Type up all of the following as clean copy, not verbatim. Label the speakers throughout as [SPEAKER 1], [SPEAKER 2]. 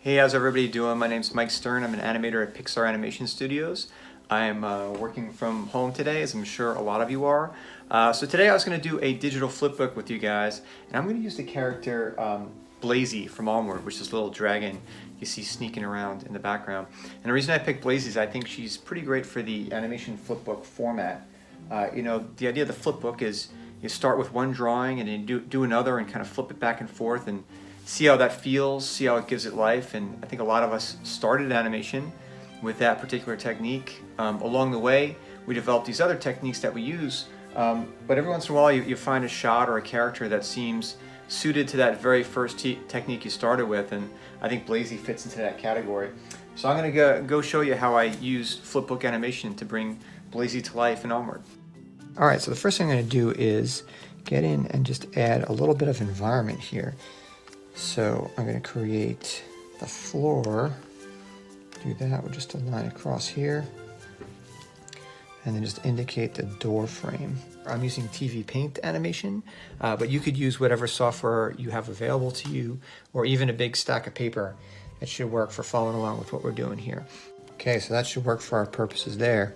[SPEAKER 1] Hey, how's everybody doing? My name's Mike Stern. I'm an animator at Pixar Animation Studios. I'm working from home today, as I'm sure a lot of you are. So today I was going to do a digital flipbook with you guys, and I'm going to use the character Blazy from Onward, which is this little dragon you see sneaking around in the background. And the reason I picked Blazy is I think she's pretty great for the animation flipbook format. The idea of the flipbook is you start with one drawing and then do another and kind of flip it back and forth and see how that feels, see how it gives it life. And I think a lot of us started animation with that particular technique. Along the way, we developed these other techniques that we use, but every once in a while you find a shot or a character that seems suited to that very first technique you started with, and I think Blazy fits into that category. So I'm going to go show you how I use flipbook animation to bring Blazy to life in Onward. Alright, so the first thing I'm going to do is get in and just add a little bit of environment here. So I'm going to create the floor, do that with just a line across here, and then just indicate the door frame. I'm using TV Paint animation, but you could use whatever software you have available to you, or even a big stack of paper. It should work for following along with what we're doing here. Okay, so that should work for our purposes there.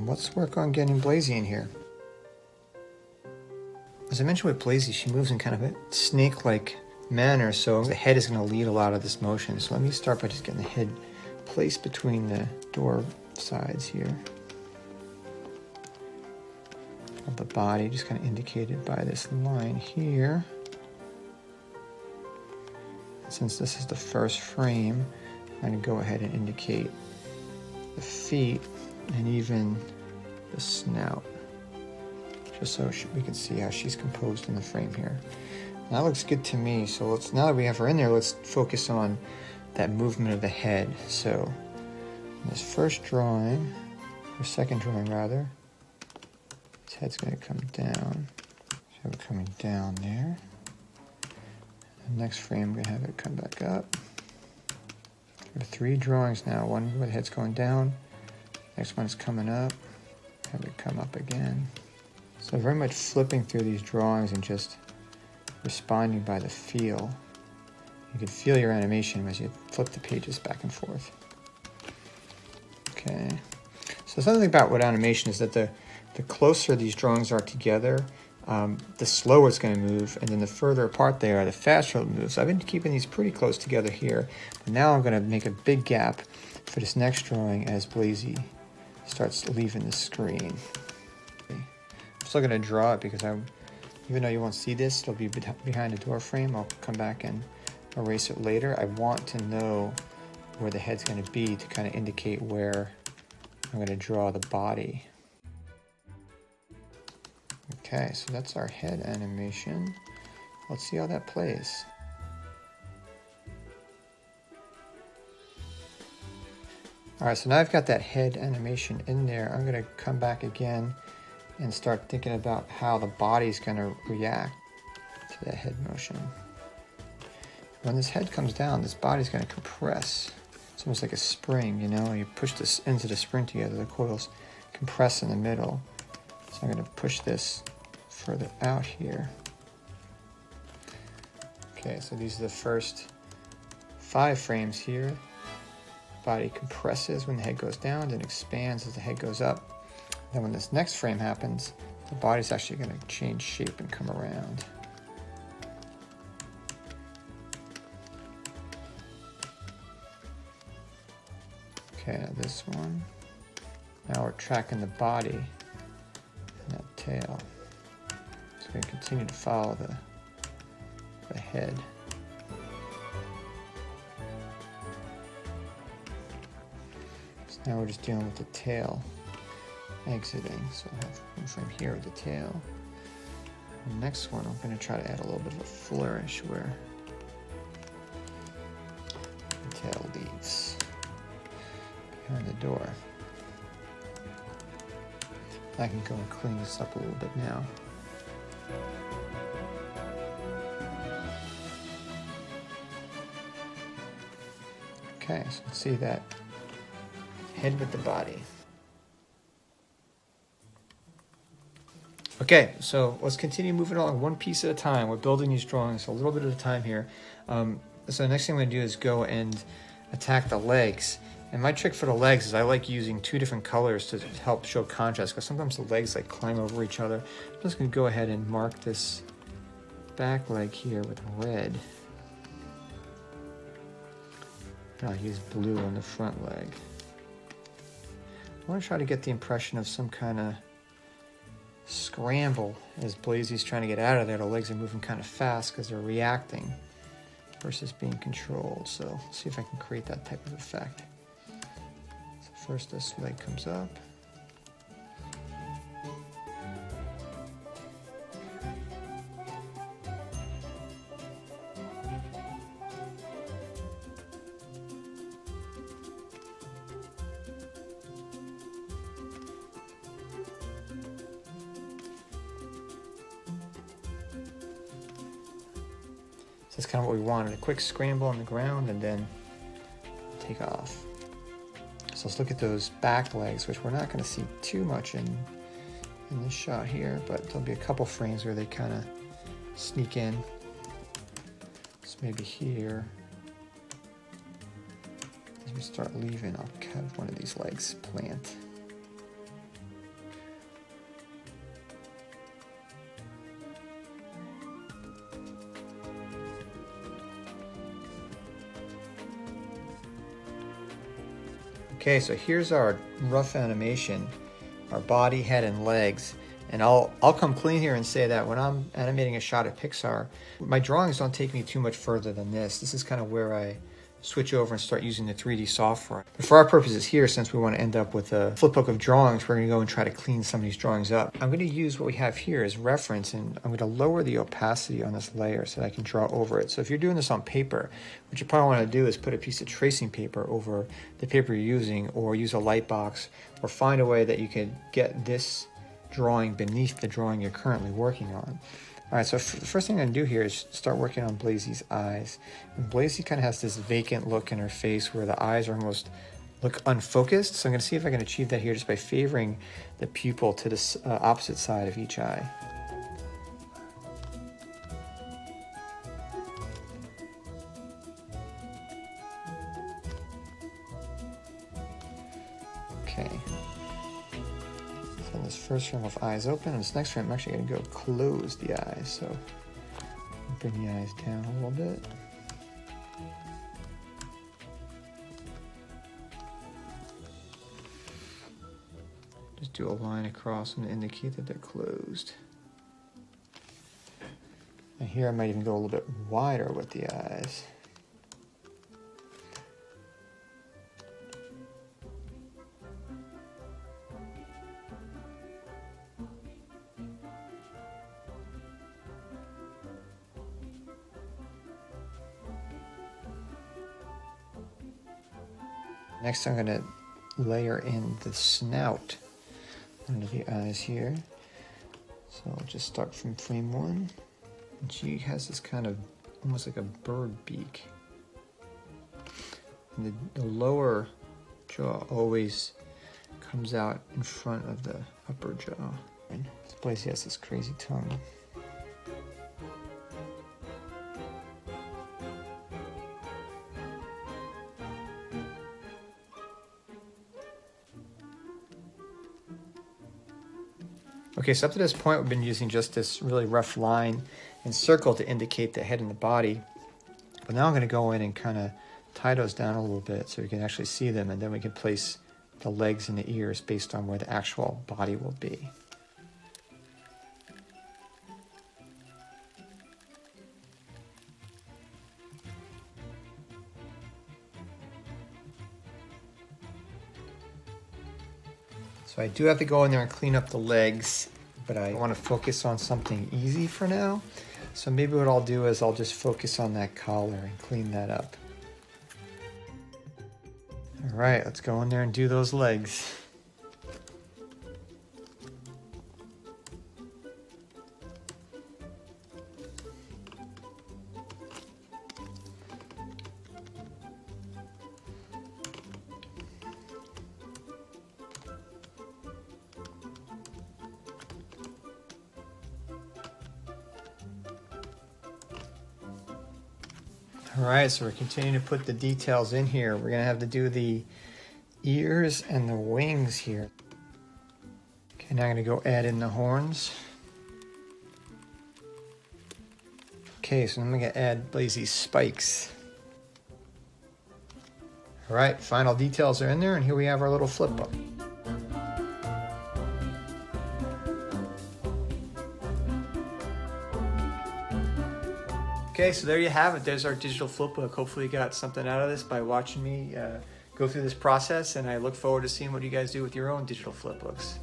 [SPEAKER 1] Let's work on getting Blazy in here. As I mentioned with Blazy, she moves in kind of a snake-like manner, so the head is going to lead a lot of this motion. So let me start by just getting the head placed between the door sides here. Of the body, just kind of indicated by this line here. Since this is the first frame, I'm going to go ahead and indicate the feet and even the snout, just so we can see how she's composed in the frame here. That looks good to me, so now that we have her in there, let's focus on that movement of the head. So in this first drawing, or second drawing rather, his head's going to come down. So we're coming down there. The next frame, we're going to have it come back up. There are three drawings now, one where the head's going down, next one's coming up, have it come up again. So very much flipping through these drawings and just responding by the feel. You can feel your animation as you flip the pages back and forth. Okay, so something about what animation is that the closer these drawings are together, the slower it's going to move, and then the further apart they are, the faster it'll move. So I've been keeping these pretty close together here, but now I'm going to make a big gap for this next drawing as Blazy starts leaving the screen. Okay. I'm still going to draw it because even though you won't see this, it'll be behind the door frame. I'll come back and erase it later. I want to know where the head's going to be to kind of indicate where I'm going to draw the body. Okay, so that's our head animation. Let's see how that plays. Alright, so now I've got that head animation in there. I'm going to come back again and start thinking about how the body's going to react to that head motion. When this head comes down, this body's going to compress. It's almost like a spring, you know? You push this ends of the spring together, the coils compress in the middle. So I'm going to push this further out here. Okay, so these are the first 5 frames here. Body compresses when the head goes down, then expands as the head goes up. Then when this next frame happens, the body's actually going to change shape and come around. Okay, now this one. Now we're tracking the body and that tail. So we're going to continue to follow the head. So now we're just dealing with the tail exiting. So I have one frame here with the tail. The next one, I'm going to try to add a little bit of a flourish where the tail leaves behind the door. I can go and clean this up a little bit now. Okay, so let's see that head with the body. Okay, so let's continue moving along one piece at a time. We're building these drawings a little bit at a time here. So the next thing I'm going to do is go and attack the legs. And my trick for the legs is I like using 2 different colors to help show contrast, because sometimes the legs like climb over each other. I'm just going to go ahead and mark this back leg here with red. And I'll use blue on the front leg. I want to try to get the impression of some kind of scramble as Blazy's trying to get out of there. The legs are moving kind of fast because they're reacting versus being controlled. So let's see if I can create that type of effect. So first this leg comes up. So that's kind of what we wanted, a quick scramble on the ground and then take off. So let's look at those back legs, which we're not going to see too much in this shot here, but there'll be a couple frames where they kind of sneak in. So maybe here, as we start leaving, I'll have one of these legs plant. Okay, so here's our rough animation, our body, head, and legs. And I'll come clean here and say that when I'm animating a shot at Pixar, my drawings don't take me too much further than this. This is kind of where I switch over and start using the 3D software. But for our purposes here, since we want to end up with a flipbook of drawings, we're going to go and try to clean some of these drawings up. I'm going to use what we have here as reference, and I'm going to lower the opacity on this layer so that I can draw over it. So if you're doing this on paper, what you probably want to do is put a piece of tracing paper over the paper you're using, or use a light box, or find a way that you can get this drawing beneath the drawing you're currently working on. All right, so the first thing I'm going to do here is start working on Blazy's eyes. And Blazy kind of has this vacant look in her face where the eyes are almost look unfocused. So I'm going to see if I can achieve that here just by favoring the pupil to the opposite side of each eye. Okay. So this first frame with eyes open, and this next frame I'm actually going to go close the eyes. So bring the eyes down a little bit. Just do a line across and indicate that they're closed. And here I might even go a little bit wider with the eyes. Next I'm going to layer in the snout under the eyes here. So I'll just start from frame 1. And she has this kind of almost like a bird beak. And the lower jaw always comes out in front of the upper jaw. And this place has this crazy tongue. Okay, so up to this point we've been using just this really rough line and circle to indicate the head and the body. But now I'm going to go in and kind of tie those down a little bit so we can actually see them, and then we can place the legs and the ears based on where the actual body will be. So I do have to go in there and clean up the legs, but I want to focus on something easy for now. So maybe what I'll do is I'll just focus on that collar and clean that up. All right, let's go in there and do those legs. All right, so we're continuing to put the details in here. We're gonna have to do the ears and the wings here. Okay, now I'm gonna go add in the horns. Okay, so I'm gonna add these spikes. All right, final details are in there, and here we have our little flip book. Okay, so there you have it. There's our digital flipbook. Hopefully you got something out of this by watching me go through this process, and I look forward to seeing what you guys do with your own digital flipbooks.